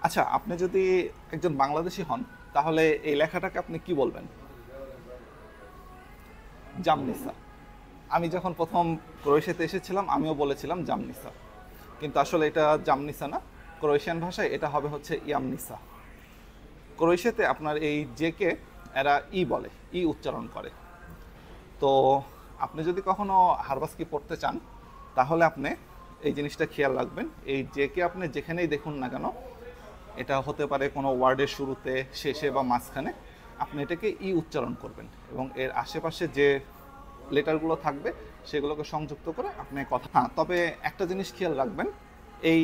আচ্ছা, আপনি যদি একজন বাংলাদেশী হন তাহলে এই লেখাটাকে আপনি কি বলবেন? জামনিসা। আমি যখন প্রথম ক্রোয়েশিয়াতে এসেছিলাম আমিও বলেছিলাম জামনিসা, কিন্তু আসলে এটা জামনিসা না। ক্রোয়েশিয়ান ভাষায় এটা হবে হচ্ছে ইয়ামনিসা। ক্রোয়েশিয়াতে আপনার এই জেকে এরা ই বলে, ই উচ্চারণ করে। তো আপনি যদি কখনো হারবাস্কি পড়তে চান তাহলে আপনি এই জিনিসটা খেয়াল রাখবেন, এই জেকে আপনি যেখানেই দেখুন না কেন, এটা হতে পারে কোনো ওয়ার্ডের শুরুতে, শেষে বা মাঝখানে, আপনি এটাকে ই উচ্চারণ করবেন এবং এর আশেপাশে যে লেটারগুলো থাকবে সেগুলোকে সংযুক্ত করে আপনি কথা। হ্যাঁ, তবে একটা জিনিস খেয়াল রাখবেন, এই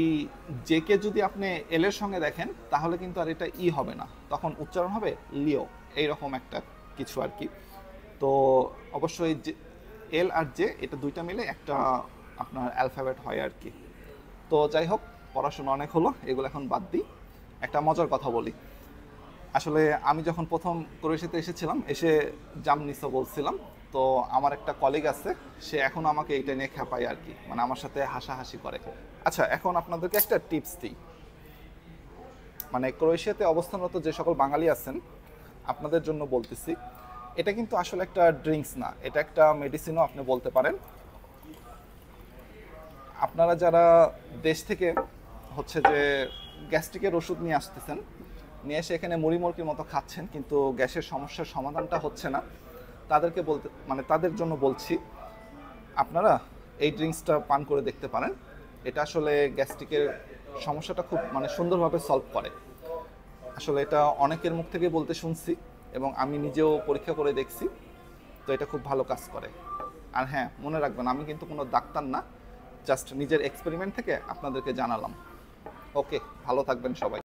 জেকে যদি আপনি এল এর সঙ্গে দেখেন তাহলে কিন্তু আর এটা ই হবে না, তখন উচ্চারণ হবে লিও, এইরকম একটা কিছু আর কি। তো অবশ্যই যে এল আর জে এটা দুইটা মিলে একটা আপনার অ্যালফাবেট হয় আর কি। তো যাই হোক, পড়াশোনা অনেক হলো, এগুলো এখন বাদ দিই। একটা মজার কথা বলি। আসলে আমি যখন প্রথম ক্রোয়েশিয়াতে এসেছিলাম, এসে জামনিসা বলছিলাম। তো আমার একটা কলিগ আছে, সে এখন আমাকে এইটা নিয়ে খেপায় আর কি, মানে আমার সাথে হাসাহাসি করে। আচ্ছা, এখন আপনাদেরকে একটা টিপস দিই। মানে ক্রোয়েশিয়াতে অবস্থানরত যে সকল বাঙালি আছেন আপনাদের জন্য বলতেছি, এটা কিন্তু আসলে একটা ড্রিঙ্কস না, এটা একটা মেডিসিনও আপনি বলতে পারেন। আপনারা যারা দেশ থেকে হচ্ছে যে গ্যাস্ট্রিকের ওষুধ নিয়ে আসতেছেন, নিয়ে এসে এখানে মুড়ি মুড়কির মতো খাচ্ছেন কিন্তু গ্যাসের সমস্যার সমাধানটা হচ্ছে না, তাদেরকে বলতে মানে তাদের জন্য বলছি, আপনারা এই ড্রিঙ্কসটা পান করে দেখতে পারেন। এটা আসলে গ্যাস্ট্রিকের সমস্যাটা খুব মানে সুন্দরভাবে সলভ করে। আসলে এটা অনেকের মুখ থেকে বলতে শুনছি এবং আমি নিজেও পরীক্ষা করে দেখছি। তো এটা খুব ভালো কাজ করে। আর হ্যাঁ, মনে রাখবেন আমি কিন্তু কোনো ডাক্তার না, জাস্ট নিজের এক্সপেরিমেন্ট থেকে আপনাদেরকে জানালাম। ওকে, ভালো থাকবেন সবাই।